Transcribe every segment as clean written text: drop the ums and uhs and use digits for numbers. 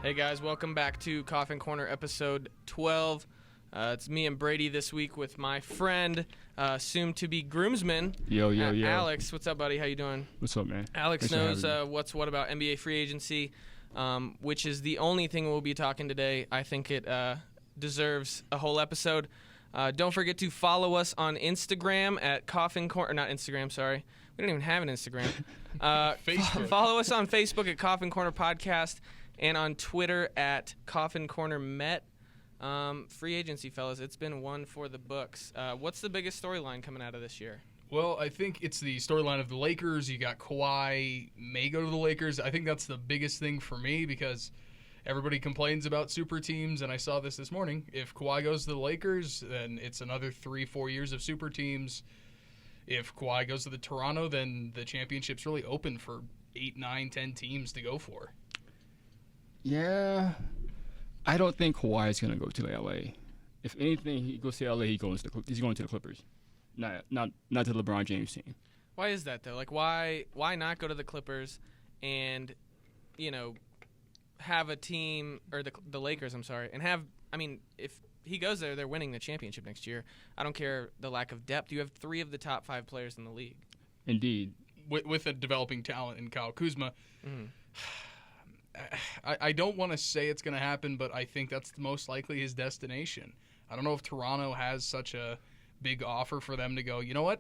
Hey guys, welcome back to Coffin Corner episode 12. It's me and Brady this week with my friend, soon-to-be groomsman, Yo. Alex. What's up, buddy? How you doing? What's up, man? Alex knows what's what about NBA free agency, which is the only thing we'll be talking today. I think it deserves a whole episode. Don't forget to follow us on Instagram at Coffin Corner. Not Instagram, sorry. We don't even have an Instagram. Facebook. Follow us on Facebook at Coffin Corner Podcast and on Twitter at Coffin Corner Met. Free agency, fellas. It's been one for the books. What's the biggest storyline coming out of this year? Well, I think it's the storyline of the Lakers. You got Kawhi may go to the Lakers. I think that's the biggest thing for me because everybody complains about super teams, and I saw this morning. If Kawhi goes to the Lakers, then it's another 3-4 years of super teams. If Kawhi goes to the Toronto, then the championship's really open for 8, 9, 10 teams to go for. Yeah, I don't think Kawhi is gonna go to LA. If anything, he goes to LA. He's going to the Clippers, not to the LeBron James team. Why is that though? Like, why not go to the Clippers and, have a team or the Lakers? I'm sorry, and have. I mean, if he goes there, they're winning the championship next year. I don't care the lack of depth. You have 3 of the top 5 players in the league. Indeed, with a developing talent in Kyle Kuzma. Mm-hmm. I don't want to say it's going to happen, but I think that's most likely his destination. I don't know if Toronto has such a big offer for them to go, you know what?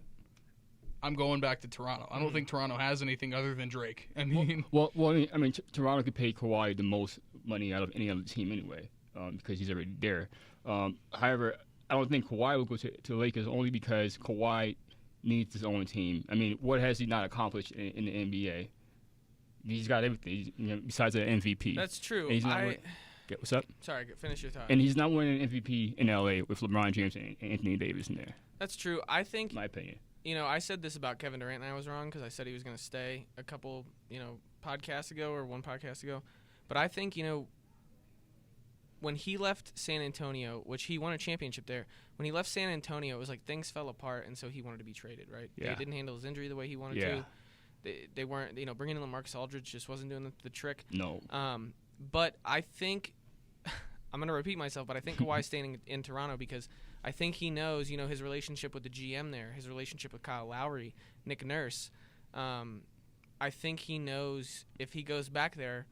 I'm going back to Toronto. I don't think Toronto has anything other than Drake. I mean, Toronto could pay Kawhi the most money out of any other team anyway, because he's already there. However, I don't think Kawhi will go to the Lakers only because Kawhi needs his own team. I mean, what has he not accomplished in the NBA? He's got everything, besides an MVP. That's true. And he's not what's up? Sorry, finish your thought. And he's not winning an MVP in LA with LeBron James and Anthony Davis in there. That's true. I think, my opinion. I said this about Kevin Durant, and I was wrong because I said he was going to stay a couple, podcasts ago or one podcast ago. But I think, when he left San Antonio, which he won a championship there, when he left San Antonio, it was like things fell apart, and so he wanted to be traded, right? Yeah. They didn't handle his injury the way he wanted to. They weren't, bringing in LaMarcus Aldridge just wasn't doing the trick. No. But I think, I'm going to repeat myself, but I think Kawhi's staying in Toronto because I think he knows, his relationship with the GM there, his relationship with Kyle Lowry, Nick Nurse. I think he knows if he goes back there,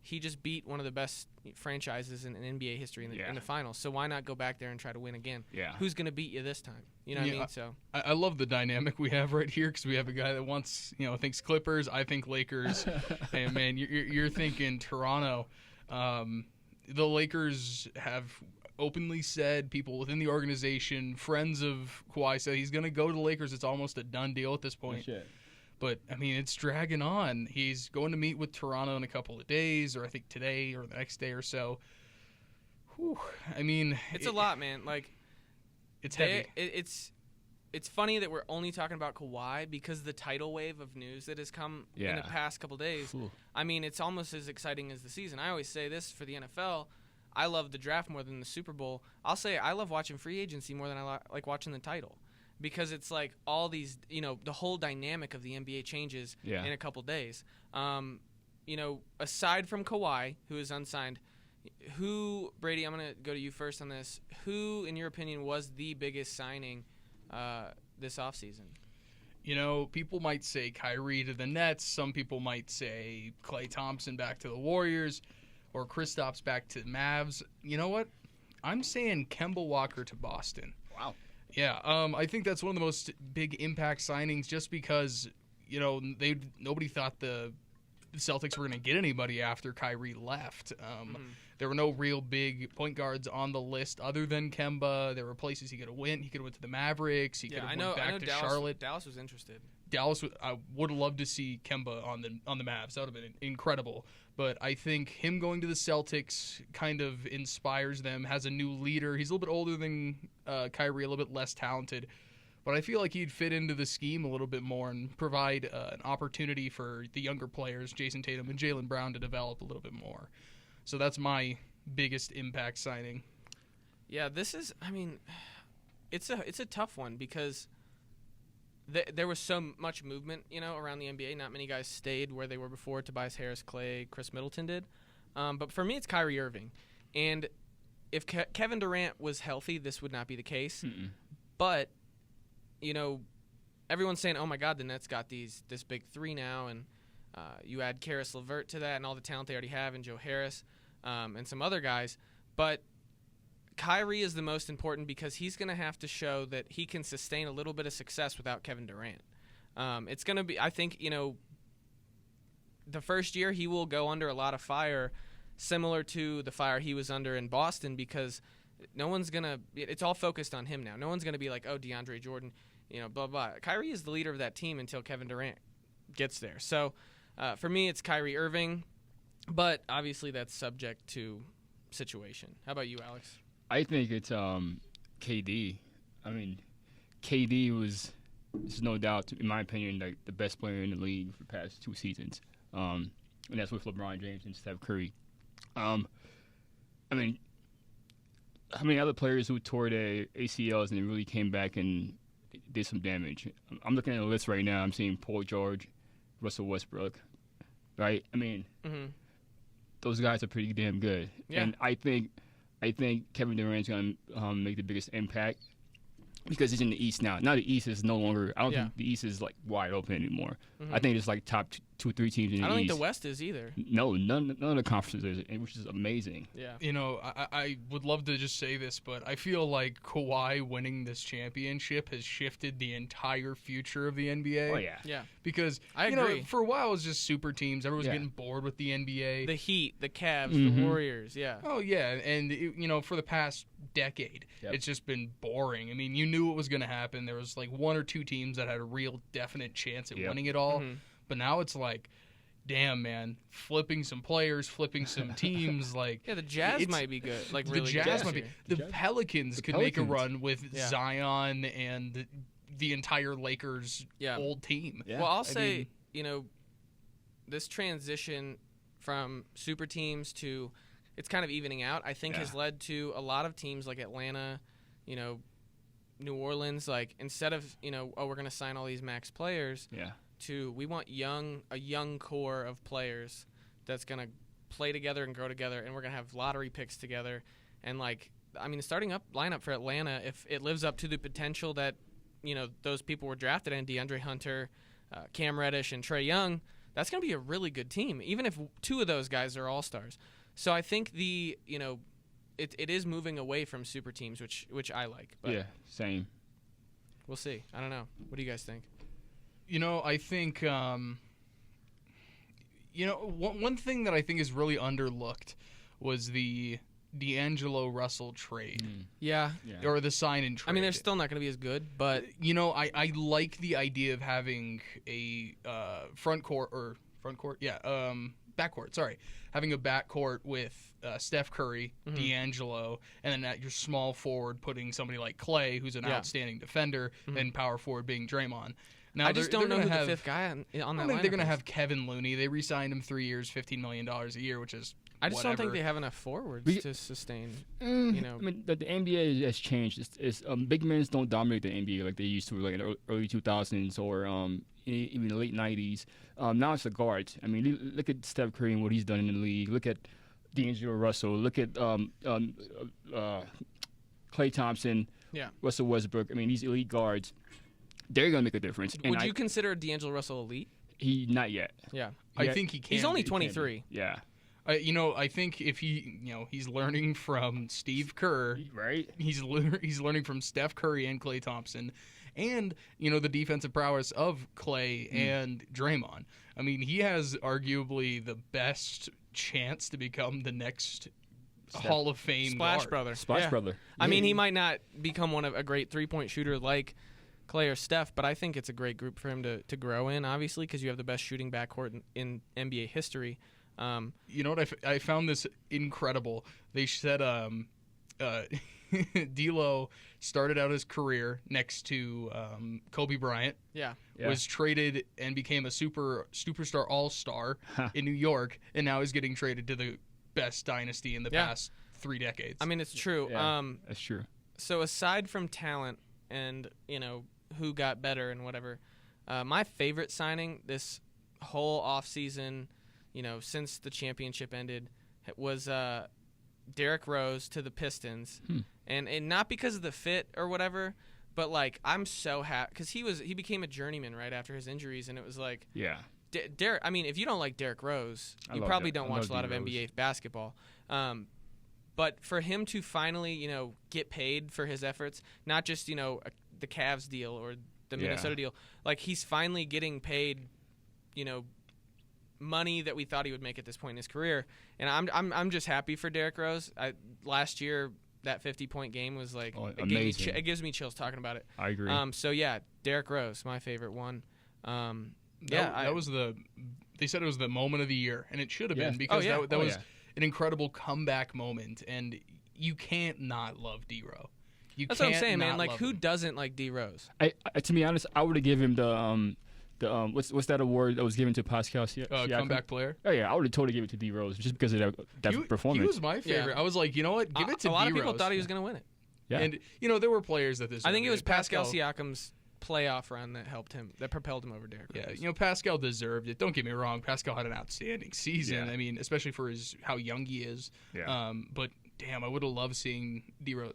he just beat one of the best franchises in NBA history in the finals. So why not go back there and try to win again? Yeah. Who's going to beat you this time? You know what I mean? So I love the dynamic we have right here because we have a guy that wants, thinks Clippers. I think Lakers. And, man, you're thinking Toronto. The Lakers have openly said, people within the organization, friends of Kawhi, said he's going to go to the Lakers. It's almost a done deal at this point. Shit. But, I mean, it's dragging on. He's going to meet with Toronto in a couple of days, or I think today or the next day or so. Whew. I mean... It's a lot, man. Like, it's heavy. It's funny that we're only talking about Kawhi because the tidal wave of news that has come in the past couple days. Ooh. I mean, it's almost as exciting as the season. I always say this for the NFL. I love the draft more than the Super Bowl. I'll say I love watching free agency more than I like watching the title. Because it's like all these, the whole dynamic of the NBA changes in a couple days. Aside from Kawhi, who is unsigned, Brady, I'm going to go to you first on this. Who, in your opinion, was the biggest signing this offseason? People might say Kyrie to the Nets. Some people might say Klay Thompson back to the Warriors or Kristaps back to the Mavs. You know what? I'm saying Kemba Walker to Boston. Wow. Yeah, I think that's one of the most big impact signings just because, nobody thought the Celtics were going to get anybody after Kyrie left. There were no real big point guards on the list other than Kemba. There were places he could have went. He could have went to the Mavericks. He could have went back to Charlotte. Dallas was interested. I would have loved to see Kemba on the Mavs. That would have been incredible. But I think him going to the Celtics kind of inspires them, has a new leader. He's a little bit older than Kyrie, a little bit less talented. But I feel like he'd fit into the scheme a little bit more and provide an opportunity for the younger players, Jason Tatum and Jaylen Brown, to develop a little bit more. So that's my biggest impact signing. Yeah, it's a tough one because there was so much movement, around the NBA. Not many guys stayed where they were before. Tobias Harris, Clay, Chris Middleton did. But for me, it's Kyrie Irving. And if Kevin Durant was healthy, this would not be the case. Mm-mm. But, everyone's saying, oh, my God, the Nets got this big three now. And you add Karis LeVert to that and all the talent they already have and Joe Harris and some other guys. But Kyrie is the most important because he's going to have to show that he can sustain a little bit of success without Kevin Durant. It's going to be, I think, the first year he will go under a lot of fire, similar to the fire he was under in Boston, because no one's going to – it's all focused on him now. No one's going to be like, oh, DeAndre Jordan, blah, blah. Kyrie is the leader of that team until Kevin Durant gets there. So, for me, it's Kyrie Irving, but obviously that's subject to situation. How about you, Alex? I think it's KD. I mean, KD was, there's no doubt, in my opinion, like the best player in the league for the past 2 seasons. And that's with LeBron James and Steph Curry. I mean, how many other players who tore their ACLs and really came back and did some damage? I'm looking at the list right now. I'm seeing Paul George, Russell Westbrook, right? I mean, those guys are pretty damn good. Yeah. And I think Kevin Durant's going to make the biggest impact because he's in the East now. Now the East is no longer – I don't think the East is, like, wide open anymore. I think it's, like, top 2 or 3 teams in the East. I don't think the West is either. No, none of the conferences is, which is amazing. Yeah. I would love to just say this, but I feel like Kawhi winning this championship has shifted the entire future of the NBA. Oh, yeah. Yeah. Because, I agree. for a while it was just super teams. Everyone was getting bored with the NBA. The Heat, the Cavs, the Warriors, yeah. Oh, yeah. And, for the past decade, it's just been boring. I mean, you knew it was going to happen. There was, like, 1 or 2 teams that had a real definite chance at winning it all. But now it's like, damn, man, flipping some players, flipping some teams. Like, yeah, the Jazz might be good. Like, really the Jazz good might be. The Pelicans could make a run with Zion and the entire Lakers old team. Yeah. Well, I'll say, this transition from super teams to it's kind of evening out, I think has led to a lot of teams like Atlanta, New Orleans, like, instead of, we're going to sign all these max players. Yeah. We want a young core of players that's going to play together and grow together, and we're going to have lottery picks together. And, the starting up lineup for Atlanta, if it lives up to the potential that, those people were drafted in, DeAndre Hunter, Cam Reddish, and Trae Young, that's going to be a really good team, even if 2 of those guys are all-stars. So I think it is moving away from super teams, which I like. But yeah, same. We'll see. I don't know. What do you guys think? I think, one thing that I think is really underlooked was the D'Angelo Russell trade. Yeah. Or the sign-in trade. I mean, they're still not going to be as good, but... I like the idea of having a backcourt, sorry. Having a backcourt with Steph Curry, D'Angelo, and then at your small forward putting somebody like Clay, who's an outstanding defender, and power forward being Draymond. Now, I just don't know who the fifth guy on that lineup is. I think they're going to have Kevin Looney. They re-signed him 3 years, $15 million a year, which is I just don't think they have enough forwards to sustain. I mean, the NBA has changed. Big men don't dominate the NBA like they used to, like in the early 2000s or even the late 90s. Now it's the guards. I mean, look at Steph Curry and what he's done in the league. Look at D'Angelo Russell. Look at Klay Thompson, Russell Westbrook. I mean, these elite guards. They're going to make a difference. Would you consider D'Angelo Russell elite? Not yet. Yeah. I think he can. He's only 23. Yeah. I think if he's learning from Steve Kerr. Right. He's learning from Steph Curry and Klay Thompson. And, the defensive prowess of Clay and Draymond. I mean, he has arguably the best chance to become the next Hall of Fame Splash brother. I mean, he might not become a great three-point shooter like Clay or Steph, but I think it's a great group for him to grow in, obviously, because you have the best shooting backcourt in NBA history. You know what? I found this incredible. They said D'Lo started out his career next to Kobe Bryant. Yeah. Was traded and became a superstar all-star in New York, and now is getting traded to the best dynasty in the past 3 decades. I mean, it's true. Yeah, that's true. So aside from talent and, who got better and whatever, my favorite signing this whole offseason, since the championship ended, was Derrick Rose to the Pistons, and not because of the fit or whatever, but like I'm so happy because he became a journeyman right after his injuries, and it was like Derrick. I mean, if you don't like Derrick Rose, you probably don't watch a lot of NBA basketball. But for him to finally, get paid for his efforts, not just the Cavs deal or the Minnesota deal, like he's finally getting paid, money that we thought he would make at this point in his career, and I'm just happy for Derrick Rose. Last year that 50-point game was like amazing. It gives me chills talking about it. I agree. So yeah, Derrick Rose, my favorite one. That was they said it was the moment of the year, and it should have been because that was an incredible comeback moment, and you can't not love D-Ro. That's what I'm saying, man. Like, who doesn't like D Rose? To be honest, I would have given him the what's that award that was given to Pascal Siakam? Comeback player. Oh yeah, I would have totally given it to D Rose just because of that performance. He was my favorite. I was like, you know what? Give it to D Rose. A lot of people thought he was going to win it. Yeah. And there were players that I think it was Pascal Siakam's playoff run that helped him, that propelled him over Derrick Rose. Yeah, Pascal deserved it. Don't get me wrong. Pascal had an outstanding season. Yeah. I mean, especially for how young he is. Yeah. But damn, I would have loved seeing D-Rose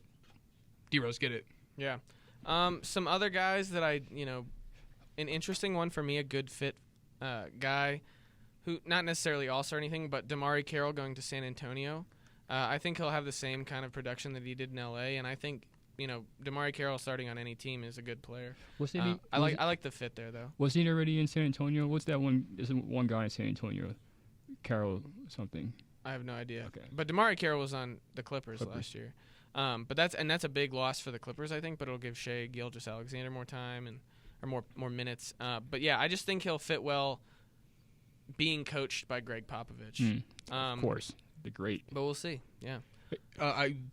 get it. Yeah. Some other guys that an interesting one for me, a good fit guy who, not necessarily all-star or anything, but DeMarre Carroll going to San Antonio. I think he'll have the same kind of production that he did in L.A., and I think, DeMarre Carroll starting on any team is a good player. I like the fit there, though. Was he already in San Antonio? What's that one? There's one guy in San Antonio, Carroll something. I have no idea. Okay. But DeMarre Carroll was on the Clippers last year. But that's a big loss for the Clippers, I think. But it'll give Shai Gilgeous-Alexander more time or more minutes. But yeah, I just think he'll fit well being coached by Greg Popovich. Of course, the great. But we'll see. Yeah.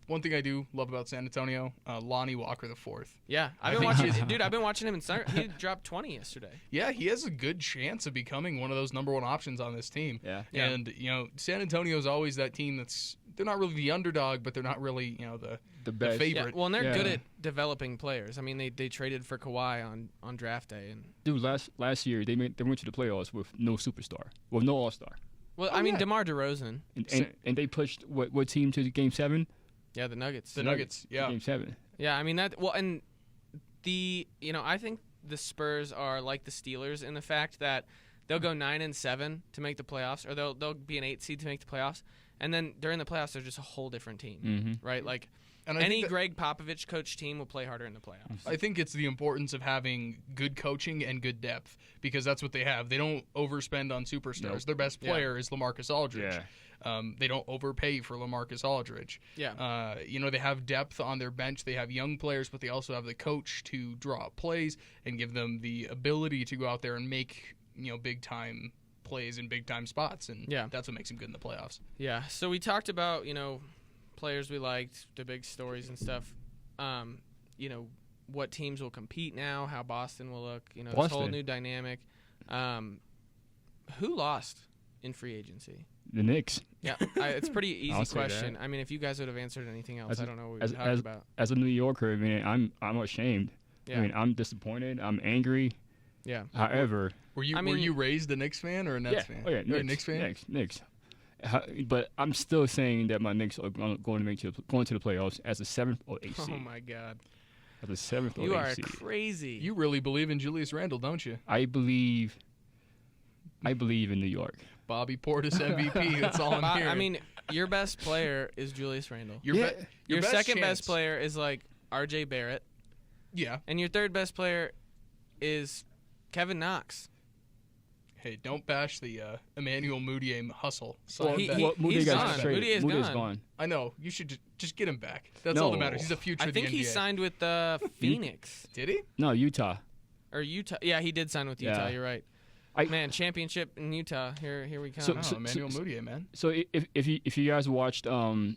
One thing I do love about San Antonio, Lonnie Walker IV. Yeah, I've been watching him in summer. He dropped 20 yesterday. Yeah, he has a good chance of becoming one of those number one options on this team. Yeah. And San Antonio is always that team they're not really the underdog, but they're not really the best favorite. Yeah, well, and they're good at developing players. I mean, they traded for Kawhi on draft day, and dude, last year they went to the playoffs with no superstar, with no all-star. Well, DeMar DeRozan. And they pushed what team to Game 7? Yeah, the Nuggets. The Nuggets, yeah. Game 7. Yeah, I mean that. Well, and I think the Spurs are like the Steelers in the fact that they'll go 9-7 to make the playoffs, or they'll be an 8 seed to make the playoffs, and then during the playoffs they're just a whole different team, right? Like. And any Greg Popovich coach team will play harder in the playoffs. I think it's the importance of having good coaching and good depth because that's what they have. They don't overspend on superstars. Nope. Their best player is LaMarcus Aldridge. Yeah. They don't overpay for LaMarcus Aldridge. Yeah. They have depth on their bench. They have young players, but they also have the coach to draw up plays and give them the ability to go out there and make big time plays in big time spots. And that's what makes them good in the playoffs. Yeah. So we talked about players we liked, the big stories and stuff. What teams will compete now, how Boston will look, this whole new dynamic. Who lost in free agency? The Knicks. Yeah, it's a pretty easy question. That. I mean, if you guys would have answered anything else, I don't know what we talked about. As a New Yorker, I mean, I'm ashamed. Yeah. I mean, I'm disappointed. I'm angry. Yeah. However, were you raised a Knicks fan or a Nets fan? Oh yeah, You're a Knicks fan. Knicks. But I'm still saying that my Knicks are going to the playoffs as a 7th or 8th seed. Oh my God! As a 7th or 8th seed. You are crazy. You really believe in Julius Randle, don't you? I believe in New York. Bobby Portis MVP. That's all I'm hearing. I mean, your best player is Julius Randle. Your second best player is like R.J. Barrett. Yeah. And your third best player is Kevin Knox. Hey, don't bash the Emmanuel Mudiay hustle. He's gone. Mudiy's gone. I know. You should just get him back. That's all that matters. He's a future of the NBA. I think he signed with Phoenix. Did he? No, Utah. Or Utah. Yeah, he did sign with Utah. You're right. Man, championship in Utah. Here we come. Emmanuel Mudiay, man. So if you guys watched New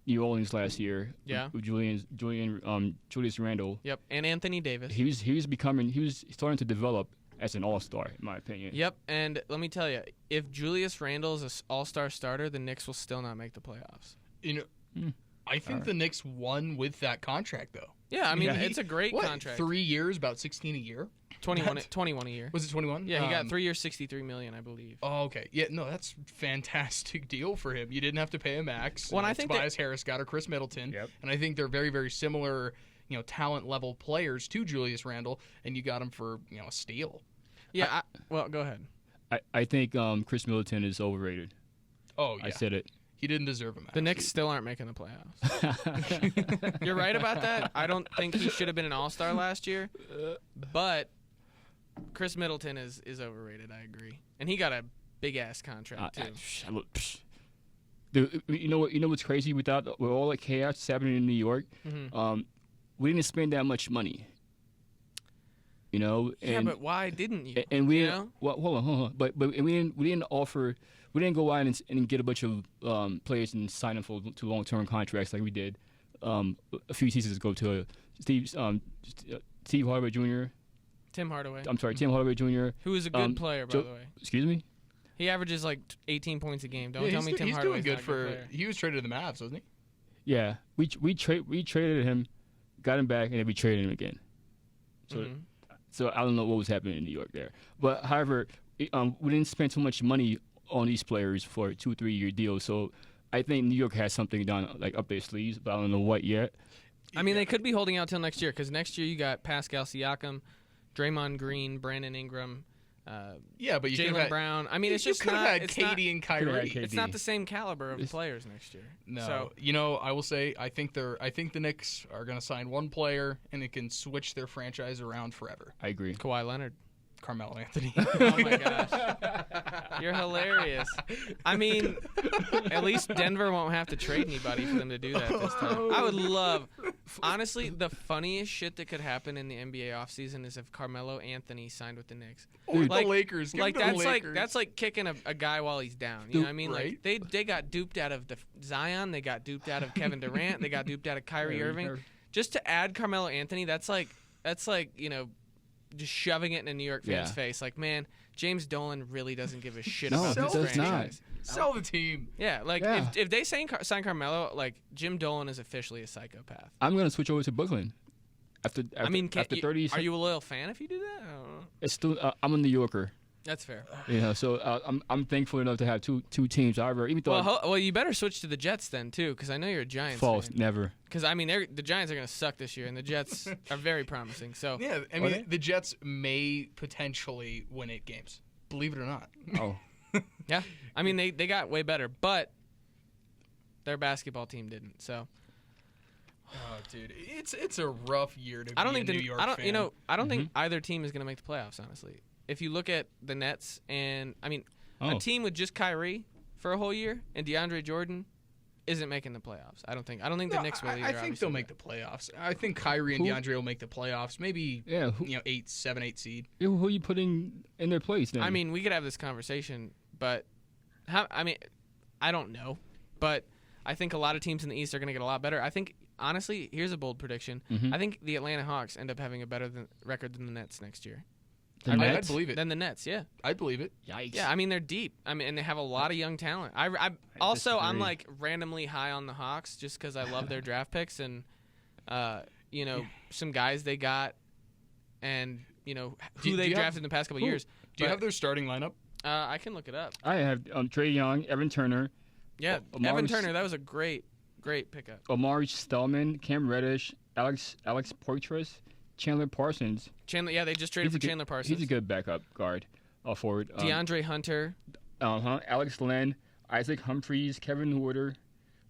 Orleans last year, with Julius Randle. Yep, and Anthony Davis. He was starting to develop as an all-star, in my opinion. Yep, and let me tell you, if Julius Randle is an all-star starter, the Knicks will still not make the playoffs. I think the Knicks won with that contract, though. Yeah, I mean, it's a great What, contract. 3 years, about 16 a year? 21 a year. Was it 21? Yeah, he got 3 years, $63 million, I believe. Oh, okay. Yeah, no, that's a fantastic deal for him. You didn't have to pay a max. Well, I think Tobias Harris got or Chris Middleton. Yep. And I think they're very, very similar, talent level players to Julius Randle, and you got him for, a steal. Yeah, well, go ahead. I think Chris Middleton is overrated. Oh, yeah. I said it. He didn't deserve a max. The Knicks still aren't making the playoffs. You're right about that. I don't think he should have been an all-star last year, but Chris Middleton is overrated. I agree, and he got a big-ass contract too. You know what's crazy with all the chaos that's happening in New York? Mm-hmm. We didn't spend that much money. Yeah, but why didn't you? And we know? Well, hold on. But we didn't go out and get a bunch of players and sign them to long-term contracts like we did a few seasons ago to Steve Hardaway Jr. Tim Hardaway. I'm sorry, Tim Hardaway Jr. Who is a good player, by the way. Excuse me? He averages like 18 points a game. Don't tell me Tim he's Hardaway's doing not good a good player. He was traded to the Mavs, wasn't he? Yeah, we traded him, got him back, and then we traded him again. So I don't know what was happening in New York there. But however, we didn't spend too much money on these players for a 2-3 year deal. So I think New York has something done like up their sleeves, but I don't know what yet. I mean, they could be holding out till next year because next year you got Pascal Siakam, Draymond Green, Brandon Ingram, but you Jaylen Brown. I mean, it's just could not. have had Katie and Kyrie. It's not the same caliber of players next year. No, so, I will say I think the Knicks are going to sign one player and it can switch their franchise around forever. I agree. Kawhi Leonard. Carmelo Anthony. Oh my gosh, you're hilarious. I mean, at least Denver won't have to trade anybody for them to do that this time. I would love, honestly, the funniest shit that could happen in the NBA offseason is if Carmelo Anthony signed with the Knicks. Or the Lakers. That's like kicking a guy while he's down. You know what I mean? Right? Like they got duped out of Zion. They got duped out of Kevin Durant. They got duped out of Kyrie Irving. Just to add Carmelo Anthony, that's like just shoving it in a New York fan's face. Like, man, James Dolan really doesn't give a shit about this franchise. Sell the team. Yeah, if they sign Carmelo, like, Jim Dolan is officially a psychopath. I'm gonna switch over to Brooklyn. After 30. Are you a loyal fan if you do that? I don't know. It's still. I'm a New Yorker. That's fair. So I'm thankful enough to have two teams. However, even though well, you better switch to the Jets then too, because I know you're a Giants false, fan. never. Because I mean, the Giants are going to suck this year, and the Jets are very promising. So yeah, I mean, the Jets may potentially win 8 games. Believe it or not. Oh, yeah. I mean, they got way better, but their basketball team didn't. So. Oh, dude, it's a rough year to be a New York fan. I don't think either team is going to make the playoffs. Honestly, if you look at the Nets and a team with just Kyrie for a whole year and DeAndre Jordan isn't making the playoffs. I don't think the Knicks will either. I think they'll make the playoffs. I think Kyrie and DeAndre will make the playoffs. Maybe 7, 8 seed. Who are you putting in their place then? I mean, we could have this conversation, but I don't know, but I think a lot of teams in the East are going to get a lot better. I think. Honestly, here's a bold prediction. I think the Atlanta Hawks end up having a better record than the Nets next year. I'd believe it. Than the Nets, yeah. I'd believe it. Yikes. Yeah, I mean, they're deep. I mean, and they have a lot of young talent. I'm like randomly high on the Hawks just because I love their draft picks and, some guys they got and, who they drafted in the past couple years. Do you have their starting lineup? I can look it up. I have Trae Young, Evan Turner. Yeah, Evan Turner. That was a great pickup. Omari Spellman, Cam Reddish, Alex Poitras, Chandler Parsons. They just traded for Chandler Parsons. He's a good backup guard, forward. DeAndre Hunter. Alex Len, Isaac Humphries, Kevin Huerter,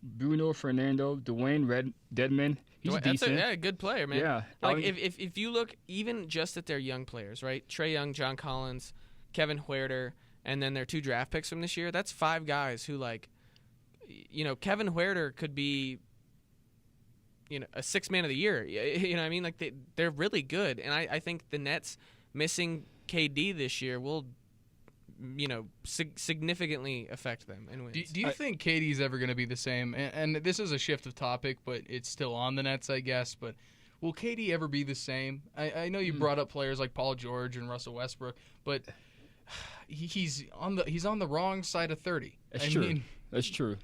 Bruno Fernando, Dwayne Dedman. He's decent. That's a good player, man. Yeah. Like if you look even just at their young players, right? Trae Young, John Collins, Kevin Huerter, and then their 2 draft picks from this year. That's 5 guys who Kevin Huerter could be, a 6th man of the year. You know what I mean? Like they're really good, and I think the Nets missing KD this year will, significantly affect them and wins. Do you think KD's ever going to be the same? And this is a shift of topic, but it's still on the Nets, I guess. But will KD ever be the same? I know you brought up players like Paul George and Russell Westbrook, but he's on the wrong side of 30. That's true.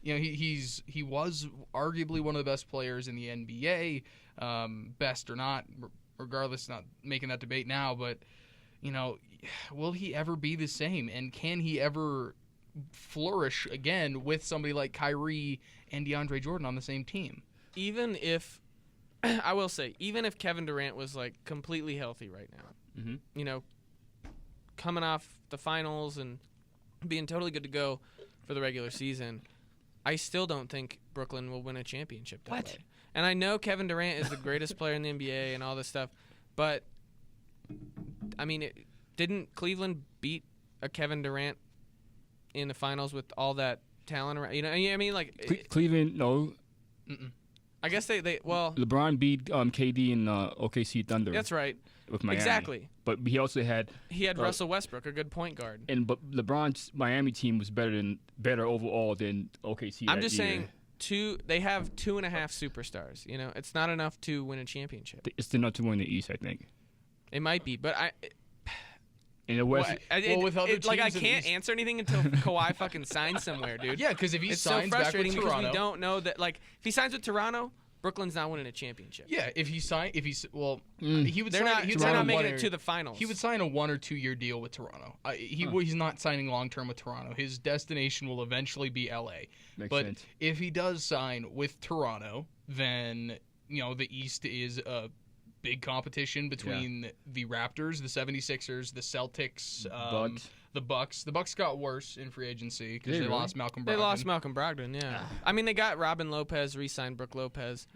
You know, he was arguably one of the best players in the NBA, best or not, regardless. Not making that debate now, but you know, will he ever be the same? And can he ever flourish again with somebody like Kyrie and DeAndre Jordan on the same team? Even if I will say, even if Kevin Durant was like completely healthy right now, you know, coming off the finals and being totally good to go for the regular season, I still don't think Brooklyn will win a championship that way. And I know Kevin Durant is the greatest player in the NBA and all this stuff, but I mean, didn't Cleveland beat a Kevin Durant in the finals with all that talent around? You know, I mean, like Cleveland, no. I guess they well. LeBron beat KD in OKC Thunder. That's right. With Miami. Exactly. But he also had Russell Westbrook, a good point guard. But LeBron's Miami team was better overall than OKC. I'm just saying, they have 2.5 superstars. You know, it's not enough to win a championship. It's enough to win the East, I think. It might be, but in the West, with other teams, I can't answer anything until Kawhi fucking signs somewhere, dude. Yeah, because if he signs so frustrating back with Toronto, because we don't know that. Like, if he signs with Toronto, Brooklyn's not winning a championship. Yeah, he would. They're not making it to the finals. He would sign a 1 or 2 year deal with Toronto. He's not signing long term with Toronto. His destination will eventually be LA. But sense. if he does sign with Toronto, then you know the East is a big competition between the Raptors, the 76ers, the Celtics, the Bucks. The Bucks got worse in free agency because they lost Malcolm Brogdon. They lost Malcolm Brogdon, yeah. I mean, they got Robin Lopez, re-signed Brooke Lopez.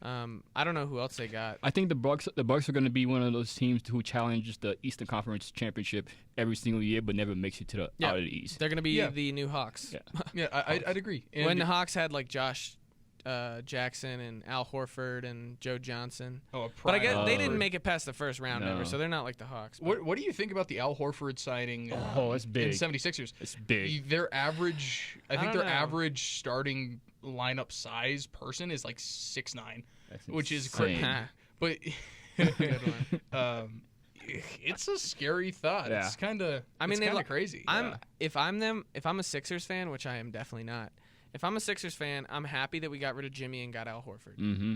I don't know who else they got. I think the Bucks are going to be one of those teams who challenges the Eastern Conference Championship every single year, but never makes it to the out of the East. They're going to be the new Hawks. I'd agree. And when the Hawks had like Josh Jackson and Al Horford and Joe Johnson. But I guess they didn't make it past the first round ever, so they're not like the Hawks. What do you think about the Al Horford signing it's big. in 76ers? It's big. Their average starting lineup size person is like 6'9", which is crazy. But it's a scary thought. Yeah. It's kind of crazy. If I'm a Sixers fan, which I am definitely not. If I'm a Sixers fan, I'm happy that we got rid of Jimmy and got Al Horford. Mm-hmm.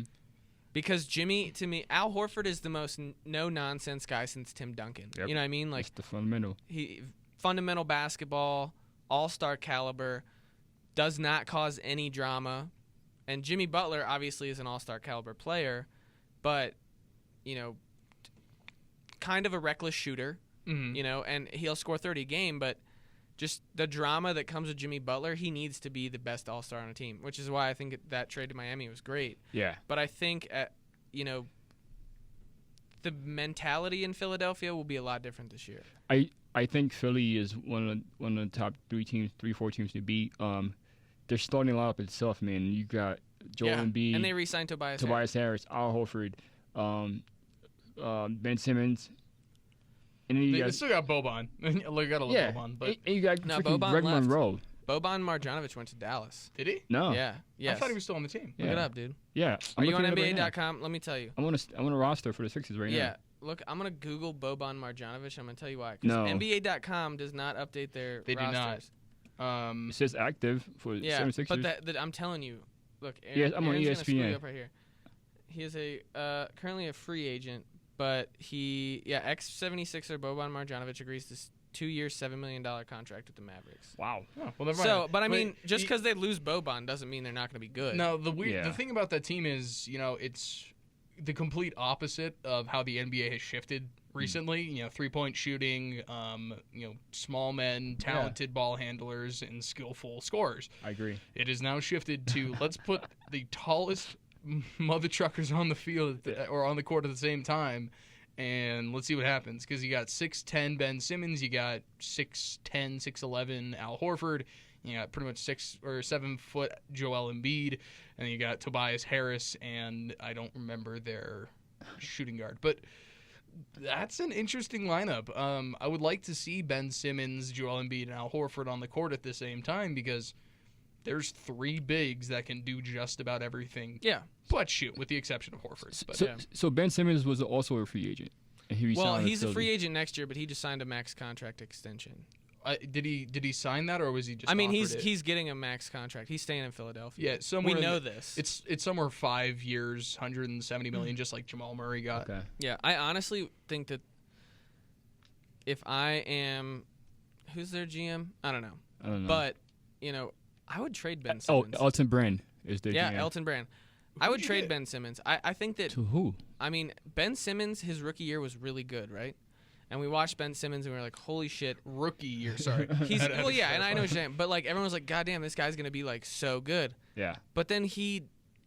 Because Jimmy, to me, Al Horford is the most no-nonsense guy since Tim Duncan. Yep. You know what I mean? Like, that's the fundamental. Fundamental basketball, all-star caliber, does not cause any drama. And Jimmy Butler obviously is an all-star caliber player, but, you know, kind of a reckless shooter, you know, and he'll score 30 a game, but just the drama that comes with Jimmy Butler, he needs to be the best all-star on a team, which is why I think that trade to Miami was great. Yeah. But I think, you know, the mentality in Philadelphia will be a lot different this year. I think Philly is one of the top 4 teams to beat. They're starting a lot up itself, man. You got Joel Embiid, and they re-signed Tobias Harris, Al Horford, Ben Simmons. And then they still got Boban. They got a little Boban, but and you got Greg Monroe. Boban Marjanovic went to Dallas. Did he? No. Yeah. Yes. I thought he was still on the team. Look it up, dude. Yeah. Are you on NBA.com? Let me tell you. I'm on a roster for the Sixers right now. Yeah. Look, I'm going to Google Boban Marjanovic. I'm going to tell you why. No. NBA.com does not update their rosters. Do not. It says active for 76ers. But I'm telling you. Look, I'm on Aaron's ESPN. gonna up right here. He is currently a free agent, but ex-76er Boban Marjanovic agrees to 2 years, $7 million contract with the Mavericks. Wow. Oh, well, never mind. So, but I mean, just because they lose Boban doesn't mean they're not going to be good. No, the thing about that team is, you know, it's the complete opposite of how the NBA has shifted recently. You know, 3-point shooting, you know, small men, talented ball handlers, and skillful scorers. I agree. It is now shifted to let's put the tallest mother truckers on the field or on the court at the same time. And let's see what happens, because you got 6'10" Ben Simmons, you got 6'10", 6'11" Al Horford, you got pretty much 6 or 7 foot Joel Embiid, and you got Tobias Harris, and I don't remember their shooting guard. But that's an interesting lineup. I would like to see Ben Simmons, Joel Embiid, and Al Horford on the court at the same time, because there's 3 bigs that can do just about everything. Yeah. But shoot, with the exception of Horford. But so Ben Simmons was also a free agent. And he's a free agent next year, but he just signed a max contract extension. Did he sign that, or was he just? I mean, offered it? he's getting a max contract. He's staying in Philadelphia. Yeah, somewhere we in know the- this. It's somewhere 5 years, 170 million, just like Jamal Murray got. Okay. Yeah, I honestly think that if I am, who's their GM? I don't know, I don't know. but I would trade Ben Oh, Simmons. Elton Brand is their yeah, GM. Elton Brand. Who I would would you trade get? Ben Simmons. I think that. To who? I mean, Ben Simmons, his rookie year was really good, right? And we watched Ben Simmons and we were like, holy shit. Rookie year, sorry. He's Had well, to yeah, and I know clarify. what you're saying, but like everyone was like, God damn, this guy's gonna be like so good. Yeah. But then he,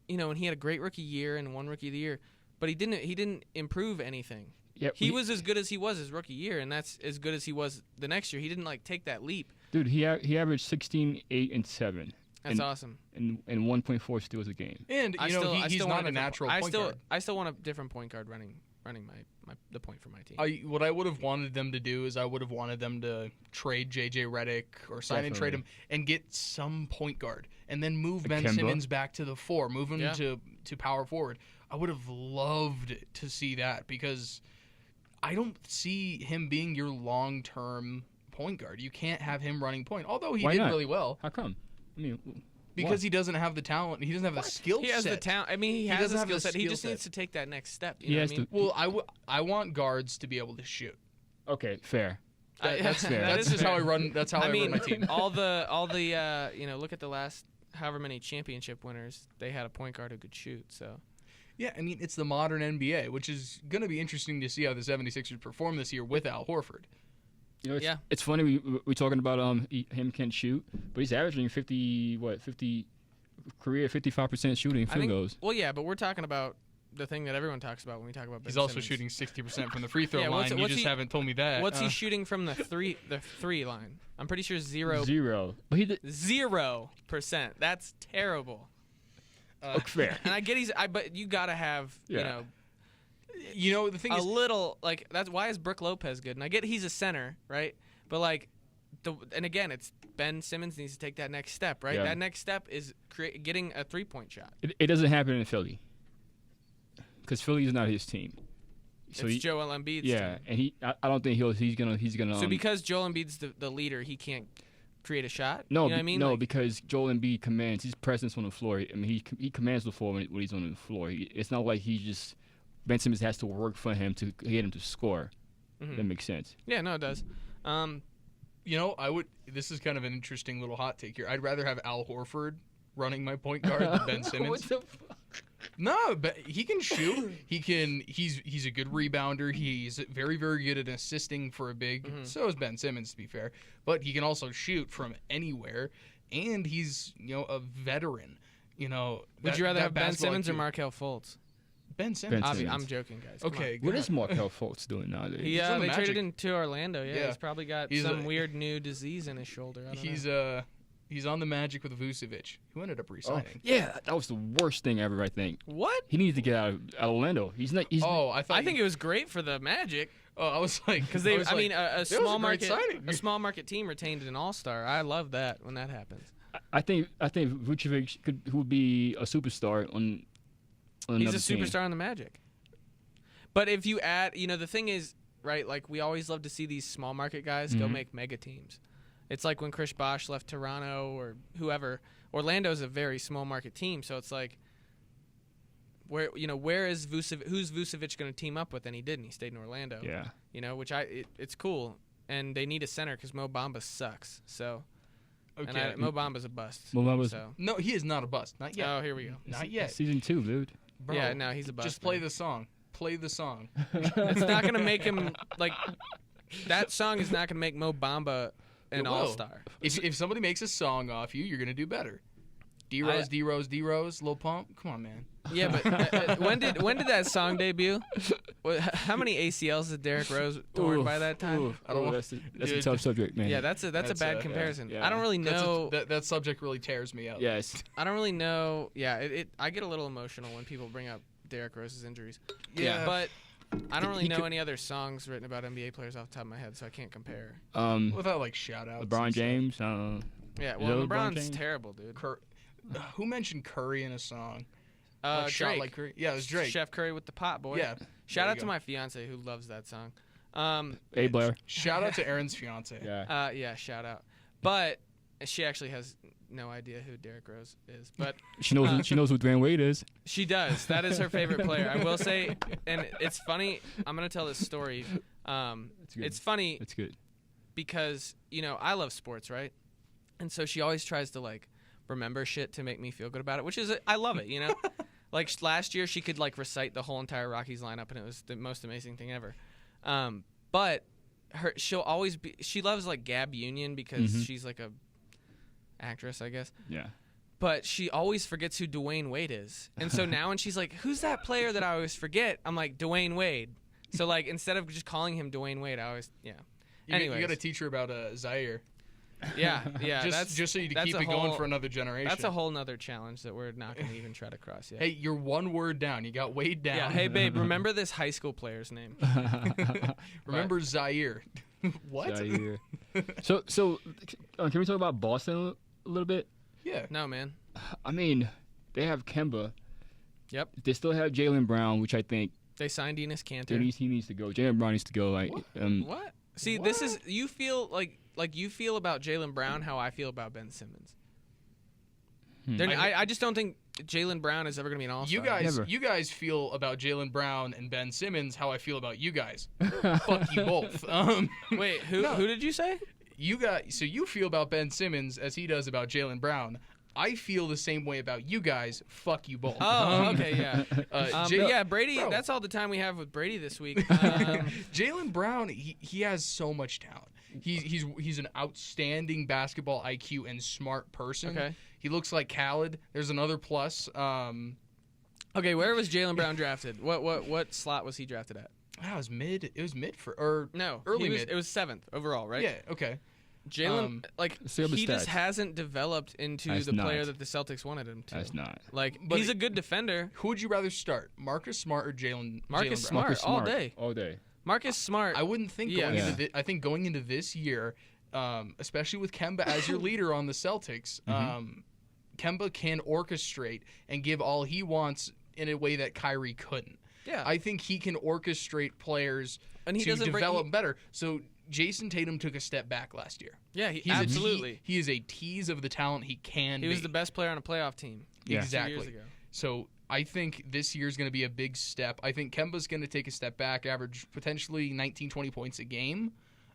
and he had a great rookie year and won rookie of the year, but he didn't improve anything. Yeah. He was as good as he was his rookie year, and that's as good as he was the next year. He didn't like take that leap. Dude, he averaged 16, 8, and 7. That's awesome. And 1.4 steals a game. And I you know still he's want not a different natural I point still guard. I still want a different point guard running the point for my team. What I would have wanted them to do is I would have wanted them to trade JJ Redick or sign and trade him and get some point guard and then move Ben Kemba? Simmons back to the 4, move him Yeah. to power forward. I would have loved to see that because I don't see him being your long-term point guard. You can't have him running point, although he Why did not? really well How come? I mean, because he doesn't have the talent. He doesn't have the skill set. He has the talent. I mean, he has doesn't the have skill the set. He skill just set. needs to take that next step. You He know has what I mean? Well, I want guards to be able to shoot. okay, fair. That's fair. That's just how I run. That's how I, I mean, run my team. all the look at the last however many championship winners. They had a point guard who could shoot. So Yeah, I mean, it's the modern NBA, which is going to be interesting to see how the 76ers perform this year with Al Horford. You know, it's, Yeah. it's funny we're talking about him can't shoot, but he's averaging 50 career 55% shooting I field think. goals. Well, yeah, but we're talking about the thing that everyone talks about when we talk about. Ben He's also Simmons. shooting 60% from the free throw Yeah, line. You what's just he- haven't told me that. What's he shooting from the three line? I'm pretty sure 0%. But he did 0%. That's terrible. fair. And I get but you gotta have Yeah. You know, the thing a is, little like that's why is Brook Lopez good? And I get he's a center, right? But like and again, it's Ben Simmons needs to take that next step, right? Yeah. That next step is getting a 3-point shot. It doesn't happen in Philly because Philly is not his team. So it's he, Joel Embiid's yeah, team. and I don't think he's gonna. So because Joel Embiid's the leader, he can't create a shot. No, you know what I mean? no, Like, because Joel Embiid commands his presence on the floor. I mean, he commands the floor when he's on the floor. It's not like he just Ben Simmons has to work for him to get him to score. mhm. That makes sense. Yeah, no, it does. you know, this is kind of an interesting little hot take here. I'd rather have Al Horford running my point guard than Ben Simmons. What the fuck? No, but he can shoot. He's a good rebounder. He's very, very good at assisting for a big. Mhm. So is Ben Simmons, to be fair. But he can also shoot from anywhere, and he's a veteran. Would you rather have Ben Simmons or Markelle Fultz? Ben Simmons? Ben Simmons. I'm joking, guys. Come Okay. What good. is Markelle Fultz doing nowadays? He, He's on the they traded Magic. him to Orlando. Yeah, Yeah. he's probably got He's some a- weird new disease in his shoulder. I don't know. He's on the Magic with Vucevic, who ended up Oh, resigning. yeah, that was the worst thing ever. I think What? he needs to get out of Orlando. He's not. He's Oh, I thought. I think it was great for the Magic I was like, because they. was I like, mean, a "That was a small great market, signing." a small market team retained an all-star. I love that when that happens. I think Vucevic would be a superstar on He's another a team. superstar on the Magic. But if you add, the thing is, right? Like we always love to see these small market guys go Mhm. make mega teams. It's like when Chris Bosh left Toronto or whoever. Orlando's a very small market team, so it's like, where is Vucevic? Who's Vucevic going to team up with? And he didn't. He stayed in Orlando. Yeah. Which it's cool, and they need a center because Mo Bamba sucks. So, Okay. and Mo Bamba's a bust. Mo Bamba's- so. No, he is not a bust. Not yet. Oh, here we go. Not yet. Season 2, dude. Bro, Yeah, no, he's a bust. just play man. the song. Play the song. It's not going to make him like that song is not going to make Mo Bamba an It will. all-star. If somebody makes a song off you, you're gonna do better. D-Rose, Lil Pump. Come on, man. Yeah, but when did that song debut? How many ACLs did Derrick Rose torn by that time? Oof. I don't know. That's a Dude. tough subject, man. Yeah, that's a That's bad a- comparison. yeah. I don't really know. That subject really tears me up. Yes. I don't really know. Yeah, I get a little emotional when people bring up Derrick Rose's injuries. Yeah. But I don't really He know could- any other songs written about NBA players off the top of my head, so I can't compare. Without like shout outs. LeBron James. Yeah, Is well, that LeBron LeBron's James? terrible, dude. Who mentioned Curry in a song? Like shot Drake. like Curry. Yeah, it was Drake. Chef Curry with the pot, boy. Yeah. Shout there out you to go. my fiance who loves that song. Hey, Blair. Shout out to Aaron's fiance. Yeah. Yeah, shout out. But she actually has no idea who Derrick Rose is. But She knows. She knows who Dwayne Wade is. she does. That is her favorite player. I will say, and it's funny. I'm gonna tell this story. It's funny. It's good. Because I love sports, right? And so she always tries to like remember shit to make me feel good about it, which is I love it, Like last year she could like recite the whole entire Rockies lineup, and it was the most amazing thing ever. But she'll always be. She loves like Gab Union because she's like a actress, I guess. Yeah. But she always forgets who Dwayne Wade is, and so now when she's like, "Who's that player that I always forget?" I'm like, "Dwayne Wade." So like instead of just calling him Dwayne Wade, I always You got to teach her about Zaire. Yeah. Just so you to keep it going for another generation. That's a whole nother challenge that we're not going to even try to cross yet. Hey, you're one word down. You got Wade down. Yeah. Hey, babe, remember this high school player's name? Remember Zaire. What? Zaire. So can we talk about Boston a little bit? Yeah. No, man. I mean, they have Kemba. Yep. They still have Jaylen Brown, which I think they signed Enes Kanter. he needs to go. Jaylen Brown needs to go. Like, what? See, this is you feel like you feel about Jaylen Brown how I feel about Ben Simmons. I just don't think Jaylen Brown is ever going to be an all-star. You guys feel about Jaylen Brown and Ben Simmons how I feel about you guys. Fuck you both. Wait, who did you say? So you feel about Ben Simmons as he does about Jaylen Brown. I feel the same way about you guys. Fuck you both. Oh, okay, yeah. Yeah, Brady. Bro. That's all the time we have with Brady this week. Jaylen Brown, he has so much talent. He's an outstanding basketball IQ and smart person. Okay. He looks like Khaled. There's another plus. Okay, where was Jaylen Brown drafted? What slot was he drafted at? It was mid. It was mid early mid. It was 7th overall, right? Yeah. Okay. Jaylen, he just hasn't developed into the player that the Celtics wanted him to. That's not. But he's a good defender. Who would you rather start, Marcus Smart or Jaylen? Marcus Smart all day. All day. Marcus Smart. I wouldn't think I think going into this year, especially with Kemba as your leader on the Celtics, Kemba can orchestrate and give all he wants in a way that Kyrie couldn't. Yeah. I think he can orchestrate players and he to develop better. So Jason Tatum took a step back last year. Yeah, absolutely. He is a tease of the talent he can be. He was the best player on a playoff team. Yeah. Exactly. 2 years ago. So I think this year is going to be a big step. I think Kemba's going to take a step back, average potentially 19, 20 points a game.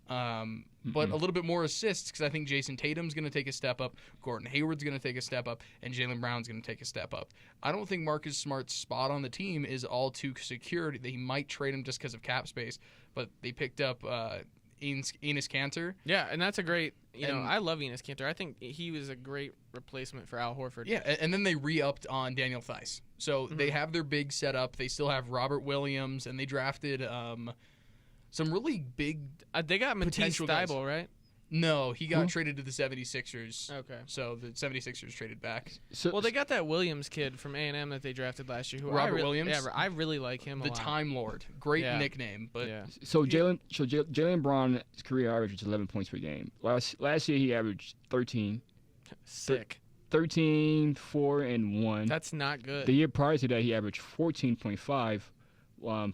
But a little bit more assists because I think Jason Tatum's going to take a step up, Gordon Hayward's going to take a step up, and Jaylen Brown's going to take a step up. I don't think Marcus Smart's spot on the team is all too secured. They might trade him just because of cap space, but they picked up Enes Kanter. Yeah, and that's a great. I love Enes Kanter. I think he was a great replacement for Al Horford. Yeah, and then they re-upped on Daniel Theis. So they have their big setup. They still have Robert Williams, and they drafted some really big. They got Matisse Thybulle, right? No, he got traded to the 76ers. Okay. So the 76ers traded back. Well, they got that Williams kid from A&M that they drafted last year. Robert Williams? Yeah, I really like him a lot. The Time Lord. Great nickname. But yeah. So Jaylen Brown's career average is 11 points per game. Last year he averaged 13. Sick. 13, 4, and 1. That's not good. The year prior to that he averaged 14.5,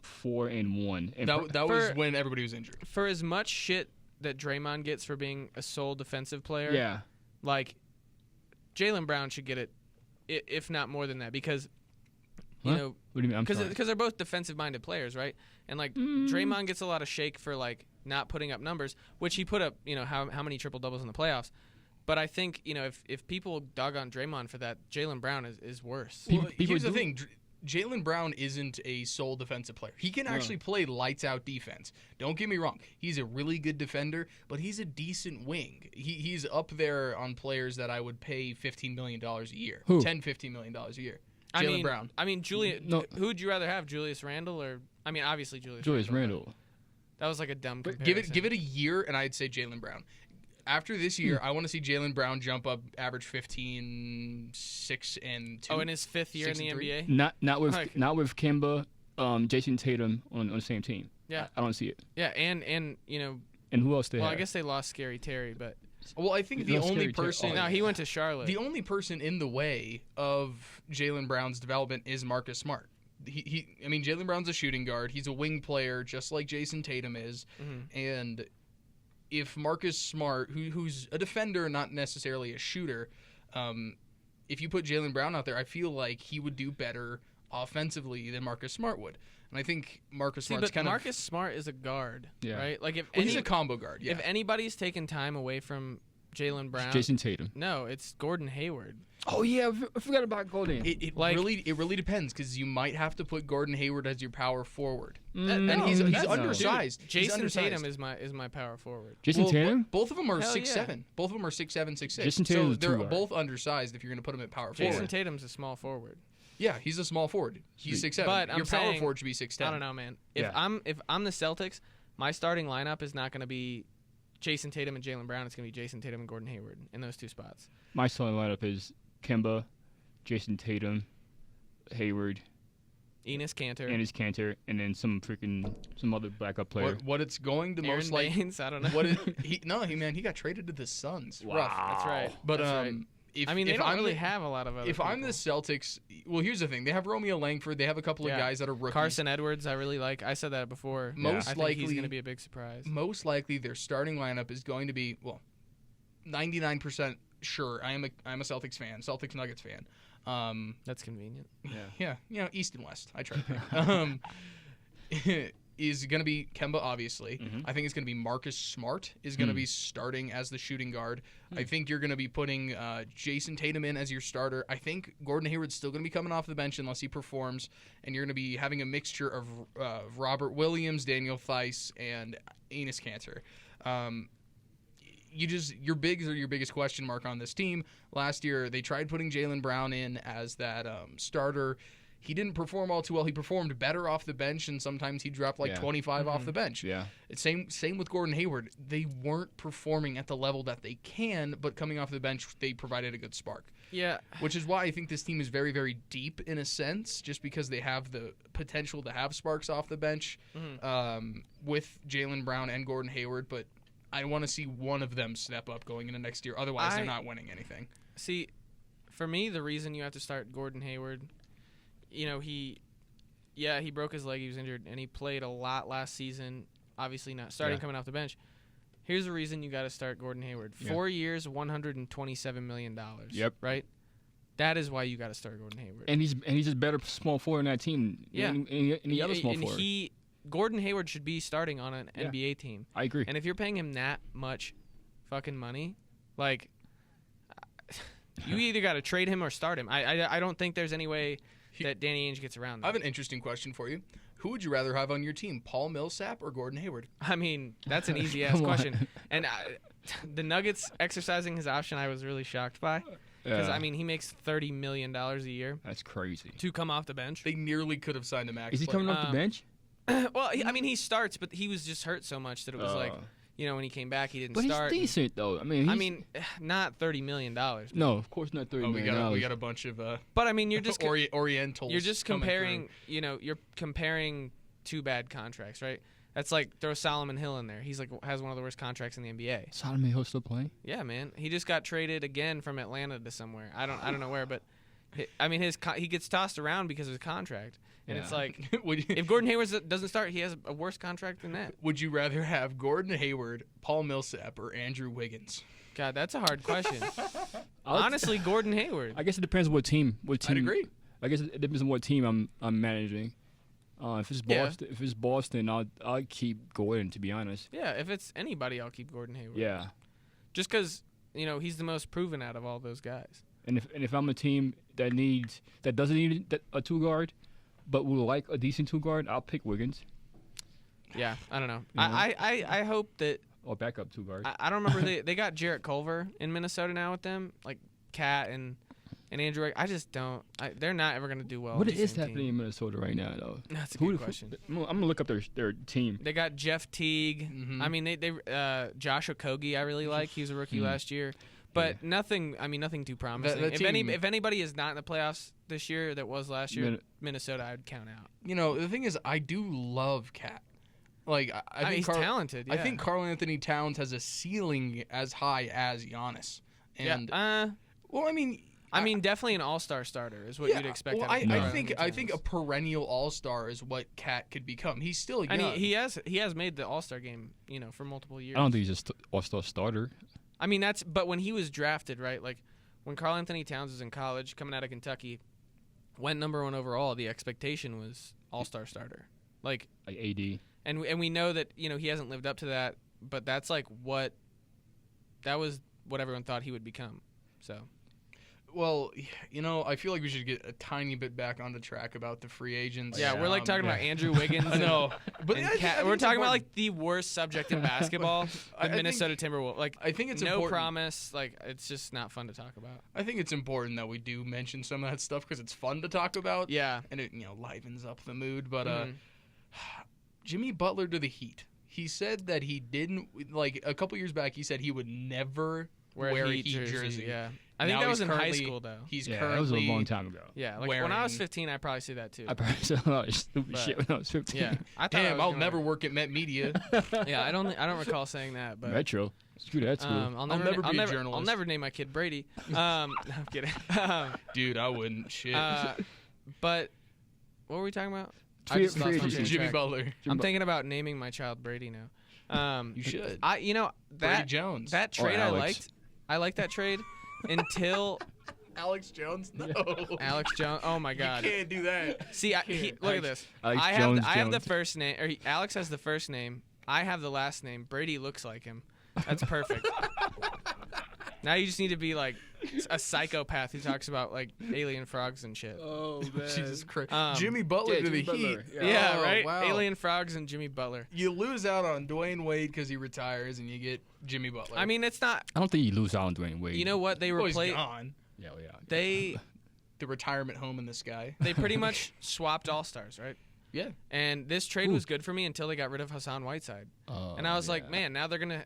4, and 1. And that was when everybody was injured. For as much shit that Draymond gets for being a sole defensive player, yeah, like Jaylen Brown should get it, if not more than that, because what do you mean? Because they're both defensive-minded players, right? And like Draymond gets a lot of shake for like not putting up numbers, which he put up, how many triple doubles in the playoffs. But I think if people dog on Draymond for that, Jaylen Brown is worse. Here's the thing. Jaylen Brown isn't a sole defensive player. He can actually play lights-out defense. Don't get me wrong. He's a really good defender, but he's a decent wing. He's up there on players that I would pay $15 million a year. Who? $10, $15 million a year. Jaylen Brown. I mean, who would you rather have, Julius Randle or... I mean, obviously Julius Randle. That was like a dumb comparison. Give it a year, and I'd say Jaylen Brown. After this year, I want to see Jaylen Brown jump up, average 15, 6, and 2. Oh, in his 5th year in the NBA? Not with Kemba, Jason Tatum on the same team. Yeah, I don't see it. Yeah, and And who else they have? I guess they lost Scary Terry, but well, I think the only person. No, he went to Charlotte. The only person in the way of Jaylen Brown's development is Marcus Smart. I mean, Jaylen Brown's a shooting guard. He's a wing player, just like Jason Tatum is. Mm-hmm. And if Marcus Smart, who's a defender, not necessarily a shooter, if you put Jaylen Brown out there, I feel like he would do better offensively than Marcus Smart would. And I think Marcus Smart's kind Marcus Smart is a guard, Yeah. right? Like he's a combo guard. Yeah. If anybody's taken time away from Jaylen Brown, Jason Tatum. no, it's Gordon Hayward. Oh yeah, I forgot about Gordon. It Like- really depends because you might have to put Gordon Hayward as your power forward. and And he's that's- undersized. Dude, He's Jason undersized. Tatum is my power forward. Jason Well, Tatum. Both of them are Hell 6'7". yeah. Both of them are 6'7", 6'6". Jason So Tatum's a they're two-guard. both undersized if you're going to put them at power Jason forward. Tatum's a small forward. Yeah, he's a small forward. He's Sweet. 6'7". But Your I'm power saying- forward should be 6'10". I don't know, man. If Yeah. I'm the Celtics, my starting lineup is not going to be Jason Tatum and Jaylen Brown. It's going to be Jason Tatum and Gordon Hayward in those two spots. My starting lineup is Kemba, Jason Tatum, Hayward, Enes Kanter, Enes Kanter, and then some other backup player. What it's going to Aaron most likely. Baines. I don't know. He got traded to the Suns. Rough. That's right. But That's right. if I mean, they if don't I'm really the- have a lot of other If I'm the people. Celtics, well, here's the thing: they have Romeo Langford. They have a couple of Yeah. guys that are rookies. Carson Edwards, I really like. I said that before. Most I think likely he's going to be a big surprise. Most likely, their starting lineup is going to be 99% sure. I am a Celtics fan, Celtics Nuggets fan. That's convenient. Yeah, East and West. I try to pick. Is going to be Kemba, obviously. Mhm. I think it's going to be Marcus Smart is going to be starting as the shooting guard. I think you're going to be putting Jason Tatum in as your starter. I think Gordon Hayward's still going to be coming off the bench unless he performs, and you're going to be having a mixture of Robert Williams, Daniel Theis, and Enes Kanter. Your bigs are your biggest question mark on this team. Last year, they tried putting Jaylen Brown in as that starter. He didn't perform all too well. He performed better off the bench, and sometimes he dropped like Yeah. 25 off the bench. Yeah. Same with Gordon Hayward. They weren't performing at the level that they can, but coming off the bench, they provided a good spark. Yeah. Which is why I think this team is very, very deep in a sense, just because they have the potential to have sparks off the bench with Jaylen Brown and Gordon Hayward. But I want to see one of them step up going into next year. Otherwise, they're not winning anything. See, for me, the reason you have to start Gordon Hayward, he broke his leg. He was injured, and he played a lot last season. Obviously not starting coming off the bench. Here's the reason you got to start Gordon Hayward. 4 years, $127 million. Yep. Right? That is why you got to start Gordon Hayward. And he's a better small forward in that team. Yeah. Than any other small forward. Gordon Hayward should be starting on an Yeah. NBA team. I agree. And if you're paying him that much fucking money, like, you either got to trade him or start him. I don't think there's any way that Danny Ainge gets around that. I have an interesting question for you. Who would you rather have on your team, Paul Millsap or Gordon Hayward? I mean, that's an easy ass Come on. question. And the Nuggets exercising his option, I was really shocked by. Because, I mean, he makes $30 million a year that's crazy. to come off the bench. They nearly could have signed a max. Is he player. coming off the bench? Well, he starts, but he was just hurt so much that it was like, when he came back, he didn't But start. he's decent though. I mean, not $30 million. no, of course not $30 Oh, we million. got a bunch of But I mean, you're just Orientals. you're just coming comparing. You're comparing two bad contracts, right? That's like throw Solomon Hill in there. He's like has one of the worst contracts in the NBA. Solomon Hill still playing? Yeah, man. He just got traded again from Atlanta to somewhere. I don't know where, but he gets tossed around because of his contract, and it's Yeah. like through. if Gordon Hayward doesn't start, he has a worse contract than that. Would you rather have Gordon Hayward, Paul Millsap, or Andrew Wiggins? God, that's a hard question. Honestly, Gordon Hayward. I guess it depends what team. I'd agree. I guess it depends on what team I'm managing. If it's Yeah. Boston, I'll keep Gordon, to be honest. Yeah, if it's anybody, I'll keep Gordon Hayward. Yeah. Just because he's the most proven out of all those guys. And if I'm a team that doesn't need a two guard, but would like a decent two guard, I'll pick Wiggins Yeah, I don't know. Yeah. I hope that or backup two guard. I don't remember they got Jarrett Culver in Minnesota now with them, like Cat and Andrew. I just don't. They're not ever gonna do well. What with the is same happening team. in Minnesota right now, though? That's a good question. I'm gonna look up their team. They got Jeff Teague. Mhm. I mean, they Josh Okogie. I really like. He was a rookie last year, but nothing. I mean, nothing too promising. that team- if anybody is not in the playoffs this year that was last year, Minnesota, I'd count out. The thing is, I do love Cat. Like I think he's talented. I yeah. think Karl Anthony Towns has a ceiling as high as Giannis. And yeah. well, I mean, I mean, definitely an all-star starter is what you'd expect. Well, out of I Carl think a perennial all-star is what Cat could become. He's still young. And he has made the all-star game, for multiple years. I don't think he's just all-star starter. I mean, but when he was drafted, right? Like when Karl Anthony Towns was in college, coming out of Kentucky, went number 1 overall. The expectation was all-star starter, like AD. And we know that he hasn't lived up to that, but that's like that was what everyone thought he would become. So. Well, I feel like we should get a tiny bit back on the track about the free agents. Yeah, we're like talking about Andrew Wiggins. I know, but we're talking about like the worst subject in basketball, the Minnesota Timberwolves. Like, I think it's no important. Promise. Like, it's just not fun to talk about. I think it's important that we do mention some of that stuff because it's fun to talk about. Yeah, and it livens up the mood. But Jimmy Butler to the Heat. He said that he didn't a couple years back. He said he would never wear a Heat jersey. Yeah. I think that was in high school, though. He's that currently was a long time ago. Yeah, like when I was 15, I'd probably say that too. I probably said a lot of stupid shit when I was 15. Yeah, I thought damn, I'll never work at Met Media. Yeah, I don't recall saying that. But Metro, screw that school. I'll never be a journalist. I'll never name my kid Brady. No, I'm kidding. Dude, I wouldn't. Shit. But what were we talking about? Free- I just lost free my agency. train of Jimmy track. Butler. I'm thinking about naming my child Brady now. You should. Brady Brady Jones. That trade I Alex. liked. I liked that trade until Alex Jones? No. Alex Jones. Oh my God. You can't do that. See, look at this. Alex I Jones have the Jones. first name. Alex has the first name. I have the last name. Brady looks like him. That's perfect. Now you just need to be like a psychopath who talks about like alien frogs and shit. Oh man. Jesus Christ. Um, Jimmy Butler to Jimmy the Butler, Heat. yeah. Yeah, Oh, right. Wow. Alien frogs and Jimmy Butler. You lose out on Dwayne Wade because he retires, and you get Jimmy Butler. I mean, it's not. I don't think you lose out on Dwayne Wade. You know what? They well, he's replaced. gone. Yeah. They The retirement home in the sky. they pretty much swapped all stars, right? Yeah. And this trade was good for me until they got rid of Hassan Whiteside. And I was like, man, now they're gonna,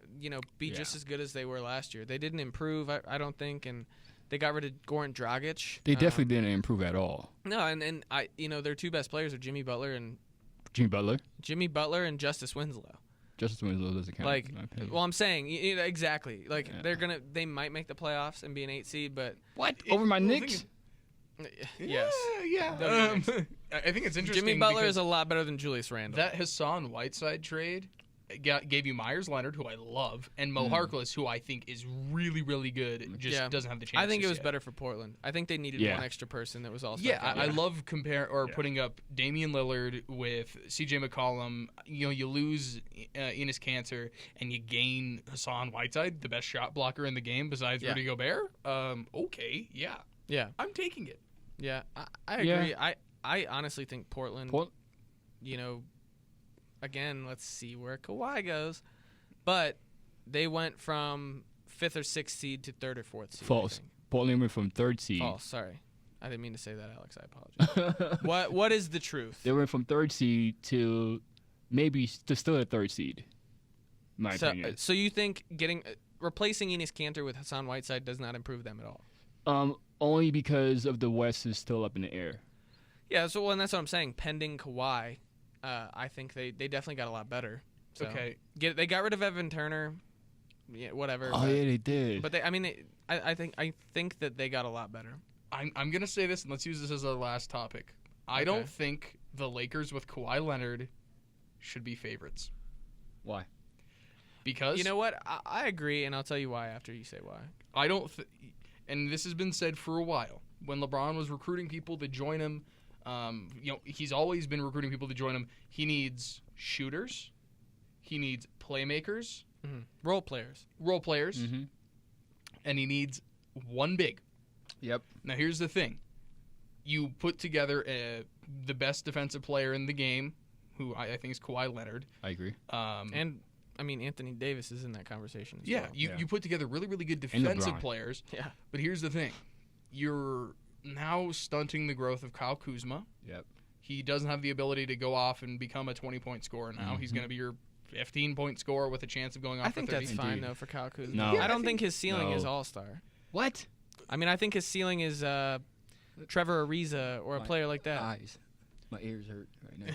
be just as good as they were last year. They didn't improve, I don't think, and they got rid of Goran Dragic. They definitely didn't improve at all. No, and I, their two best players are Jimmy Butler and Justice Winslow. Justice Winslow doesn't count. Like, in my opinion. well, I'm saying exactly. Like Yeah. they might make the playoffs and be an 8 seed, but what over my well, Knicks? yes, Yeah. I think it's interesting. Jimmy Butler because is a lot better than Julius Randle. that Hassan Whiteside trade gave you Myers Leonard, who I love, and Mo Harkless, who I think is really, really good. Just doesn't have the chance. I think it was yet. better for Portland. I think they needed one extra person that was also. Yeah, I love putting up Damian Lillard with C.J. McCollum. You lose Enes Kanter and you gain Hassan Whiteside, the best shot blocker in the game besides Rudy Gobert. Okay, yeah, I'm taking it. Yeah, I agree. I honestly think Portland. Again, let's see where Kawhi goes, but they went from 5th or 6th seed to 3rd or 4th seed. False. Portland went from 3rd seed. False. Sorry, I didn't mean to say that, Alex. I apologize. What is the truth? They went from 3rd seed to maybe still a 3rd seed. My opinion. So you think replacing Enes Kanter with Hassan Whiteside does not improve them at all? Only because of the West is still up in the air. Yeah, and that's what I'm saying. Pending Kawhi, I think they definitely got a lot better. So Okay. They got rid of Evan Turner. Yeah, whatever. Oh yeah, they did. But I think that they got a lot better. I'm gonna say this, and let's use this as our last topic. I don't think the Lakers with Kawhi Leonard should be favorites. Why? Because You know what? I agree, and I'll tell you why after you say why. I don't, and this has been said for a while. When LeBron was recruiting people to join him, he's always been recruiting people to join him. He needs shooters, he needs playmakers, Role players. Mm-hmm. and he needs one big. Yep. Now here's the thing: you put together the best defensive player in the game, who I think is Kawhi Leonard. I agree. And Anthony Davis is in that conversation as Yeah, well. you put together really, really good And defensive LeBron. players. Yeah. But here's the thing: you're now stunting the growth of Kyle Kuzma. Yep. He doesn't have the ability to go off and become a 20-point scorer now. He's going to be your 15-point scorer with a chance of going off I think for 30. that's fine Indeed. though for Kyle Kuzma. No. Yeah, I I don't think- think his ceiling is No. all-star. What? I mean, I think his ceiling is Trevor Ariza or a player like that. Eyes. My ears hurt right now.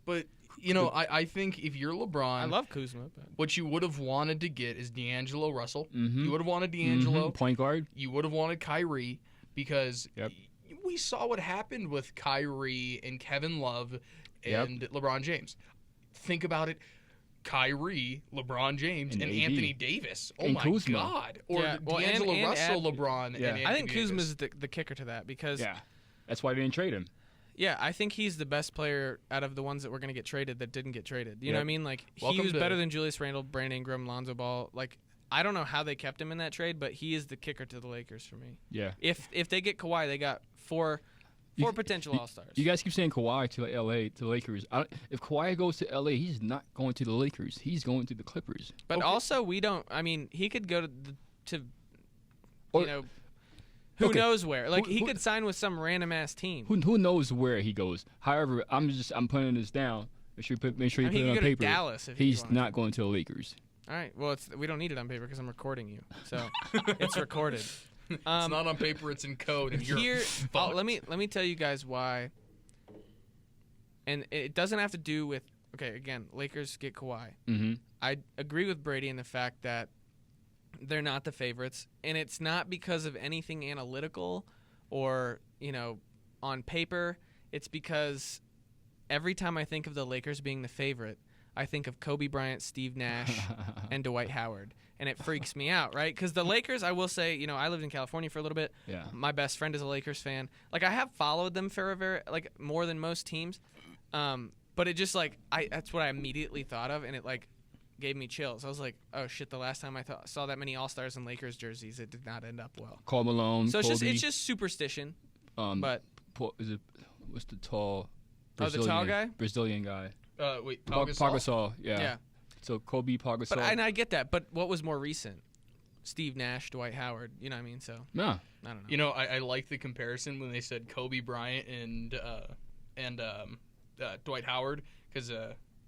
But You know, I think if you're LeBron, I love Kuzma. But. what you would have wanted to get is D'Angelo Russell. Mm-hmm. You would have wanted D'Angelo. Point guard. You would have wanted Kyrie because Yep. we saw what happened with Kyrie and Kevin Love and LeBron James. Think about it. Kyrie, LeBron James, and AD. Anthony Davis. Oh And my Kuzma. God. Or Yeah, well, D'Angelo and Russell, LeBron, and Yeah. Anthony I think Davis. Kuzma's the kicker to that because Yeah, that's why they didn't trade him. yeah, I think he's the best player out of the ones that were going to get traded that didn't get traded. You know Yep. what I mean? Like he Welcome was to- better than Julius Randle, Brandon Ingram, Lonzo Ball. Like I don't know how they kept him in that trade, but he is the kicker to the Lakers for me. Yeah. If they get Kawhi, they got four potential All-Stars. You guys keep saying Kawhi to LA to the Lakers. If Kawhi goes to LA, he's not going to the Lakers. He's going to the Clippers. But Okay. also, we don't. I mean, he could go to Or- you know, who Okay. knows where. Like he Who- could sign with some random ass team. Who knows where he goes? However, I'm putting this down. Make sure you I put mean, it he on could go to paper. Dallas if He's he wanted. not going to the Lakers. All right. Well, we don't need it on paper because I'm recording you, so it's recorded. It's not on paper, it's in code. And you're Here, fucked. let me tell you guys why. And it doesn't have to do with again, Lakers get Kawhi. Mm-hmm. I agree with Brady in the fact that they're not the favorites, and it's not because of anything analytical or on paper. It's because every time I think of the Lakers being the favorite, I think of Kobe Bryant, Steve Nash, and Dwight Howard. And it freaks me out, right? Because the Lakers, I will say, I lived in California for a little bit. Yeah. My best friend is a Lakers fan. Like, I have followed them for more than most teams. But it just, that's what I immediately thought of, and it, gave me chills. I was like, oh, shit, the last time I saw that many All-Stars in Lakers jerseys, it did not end up well. Karl Malone. So Kobe, it's just superstition. But what's the tall the Brazilian, tall guy? Brazilian guy. Wait, Pau Gasol? Gasol. Yeah. So Kobe, Pau Gasol. But and I get that. But what was more recent? Steve Nash, Dwight Howard. You know what I mean? So Yeah. I don't know. I like the comparison when they said Kobe Bryant and Dwight Howard because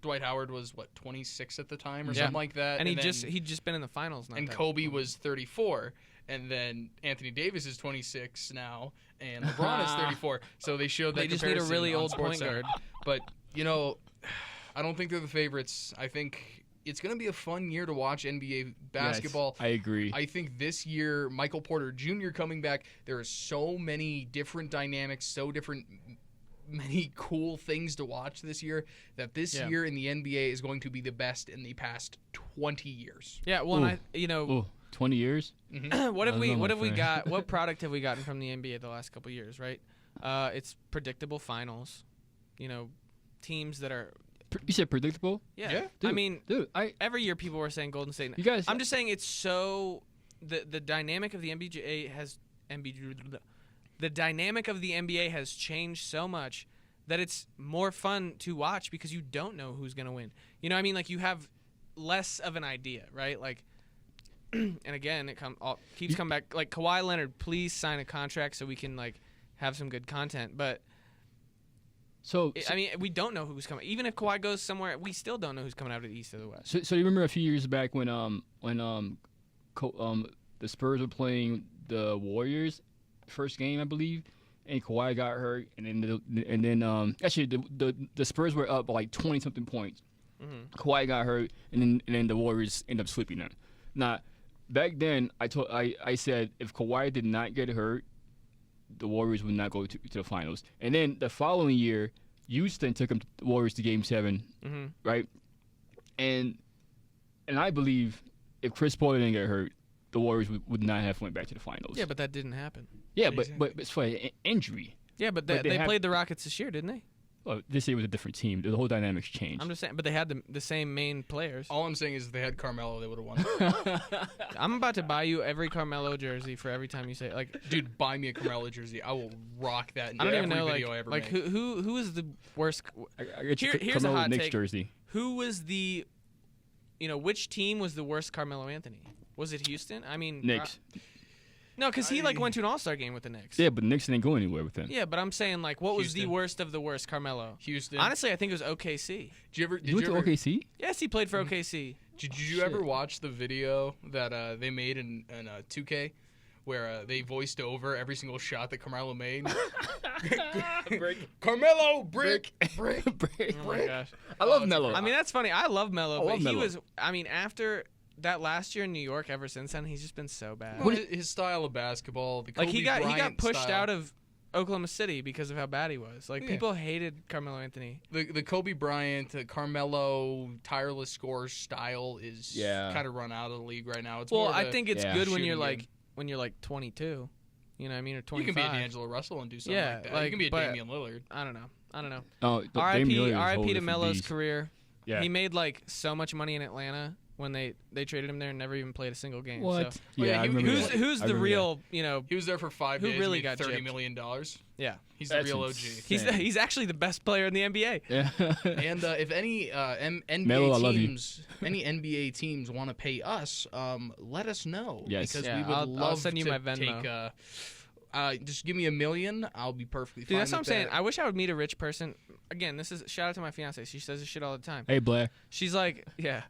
Dwight Howard was 26 at the time or something like that, And he'd then- just been in the finals. Not and that Kobe long. was 34, and then Anthony Davis is 26 now, and LeBron is 34. So they showed that They just need a comparison really on old point SportsCenter. guard. But I don't think they're the favorites. I think it's going to be a fun year to watch NBA basketball. Yes, I agree. I think this year, Michael Porter Jr. coming back, there are so many different dynamics, many cool things to watch this year, that this year in the NBA is going to be the best in the past 20 years. Yeah. Well, and Ooh, 20 years? what have I don't know, my friend. got? What product have we gotten from the NBA the last couple of years? Right. It's predictable finals. Teams that are. You said predictable? Yeah. Yeah. Dude, I mean, every year people were saying Golden State. You guys. I'm just saying it's so the dynamic of the the dynamic of the NBA has changed so much that it's more fun to watch because you don't know who's going to win. You know what I mean? Like you have less of an idea, right? Like and again, it keeps coming back like Kawhi Leonard, please sign a contract so we can have some good content, but I mean, we don't know who's coming. Even if Kawhi goes somewhere, we still don't know who's coming out of the East or the West. So you remember a few years back when the Spurs were playing the Warriors, first game I believe, and Kawhi got hurt, and then actually the Spurs were up by 20 something points. Mm-hmm. Kawhi got hurt, and then the Warriors ended up sweeping them. Now, back then I said if Kawhi did not get hurt, the Warriors would not go to the finals. And then the following year, Houston took the Warriors to Game 7, Mm-hmm. right? And I believe if Chris Paul didn't get hurt, the Warriors would not have went back to the finals. Yeah, but that didn't happen. Yeah, Exactly. but it's for an injury. Yeah, but But they they played the Rockets this year, didn't they? Well, this year was a different team. The whole dynamics changed. I'm just saying, but they had the same main players. All I'm saying is if they had Carmelo, they would have won. I'm about to buy you every Carmelo jersey for every time you say it. Dude, buy me a Carmelo jersey. I will rock that in I don't every even know video I ever make. who is the worst? I got you Here's a Carmelo hot Knicks take. jersey. Who was the, which team was the worst Carmelo Anthony? Was it Houston? I mean, Knicks. No, because he went to an All-Star game with the Knicks. Yeah, but Knicks didn't go anywhere with him. Yeah, but I'm saying what was the Houston. worst of the worst Carmelo? Houston. Honestly, I think it was OKC. Did You went to OKC? Yes, he played for OKC. Did you ever watch the video that they made in 2K where they voiced over every single shot that Carmelo made. Brick. Carmelo, brick. Brick. Oh my gosh. I love it's Melo. I mean, that's funny. I love Melo, I but love he Melo. was. I mean, after that last year in New York, ever since then, he's just been so bad. Well, his style of basketball, the Kobe Like he got Bryant pushed style. out of Oklahoma City because of how bad he was. Like Yeah. people hated Carmelo Anthony. The Kobe Bryant, Carmelo tireless scorer style is Yeah. kind of run out of the league right now. It's Well, more of I a- think it's yeah. good when shooting you're like 22. You know what I mean? Or you 25. can be a D'Angelo Russell and do something Yeah, like that. like, You can be a but- Damian Lillard. I don't know. Oh, but Damian R.I.P. Lillard is a whole R.I.P. to different Melo's beast. career. Yeah. He made like so much money in Atlanta when they traded him there and never even played a single game. What? So. Well, yeah, Yeah, I he- remember Who's that. who's I the remember real, you know, He was there for 5 Who days. really made got $30 gypped? million. yeah. He's the That's real insane. He's actually the best player in the NBA. that? Yeah. And if any NBA Melo, I love you. teams, any NBA teams want to pay us, let us know. Yes. Because Yeah, we would I'll love send you to my Venmo. take. Just give me $1 million. I'll be perfectly fine. Dude, that's what I'm with saying. that. I wish I would meet a rich person. Again, this is shout out to my fiance. She says this shit all the time. Hey, Blair. She's like, yeah.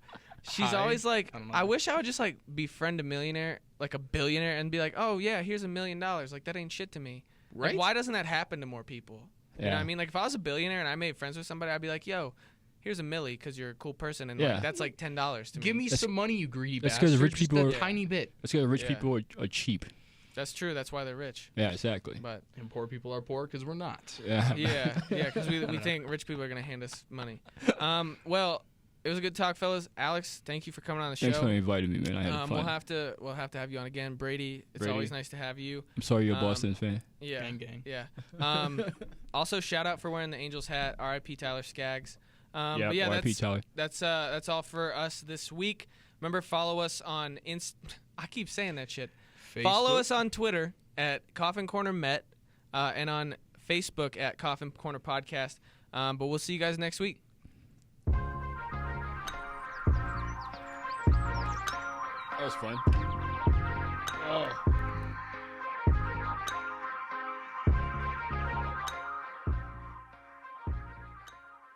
She's Hi. always like, I don't know. I wish I would just like befriend a millionaire, like a billionaire, and be like, oh yeah, here's $1 million. Like that ain't shit to me. Right? Like, why doesn't that happen to more people? You know Yeah. what I mean? Like if I was a billionaire and I made friends with somebody, I'd be like, yo, here's $1 million because you're a cool person, and Yeah. like, that's like $10 to me. Give me That's- some money, you greedy that's bastard. 'cause rich Just people a are- tiny bit. Let's go. Rich Yeah. people are cheap. That's true. That's why they're rich. Yeah, exactly. But And poor people are poor because we're not. Yeah. yeah, because we think rich people are gonna hand us money. Well, it was a good talk, fellas. Alex, thank you for coming on the Thanks show. for inviting me, man. I had fun. We'll have to have you on again, Brady. It's Brady. always nice to have you. I'm sorry you're a um, Boston fan. Yeah, Gang, gang. yeah. Also, shout out for wearing the Angels hat. R.I.P. Tyler Skaggs. Yeah, But yeah, RIP Tyler. that's all for us this week. Remember, follow us on I keep saying that shit. Follow Facebook. us on Twitter at Coffin Corner Met, and on Facebook at Coffin Corner Podcast. But we'll see you guys next week. That was fun. Oh.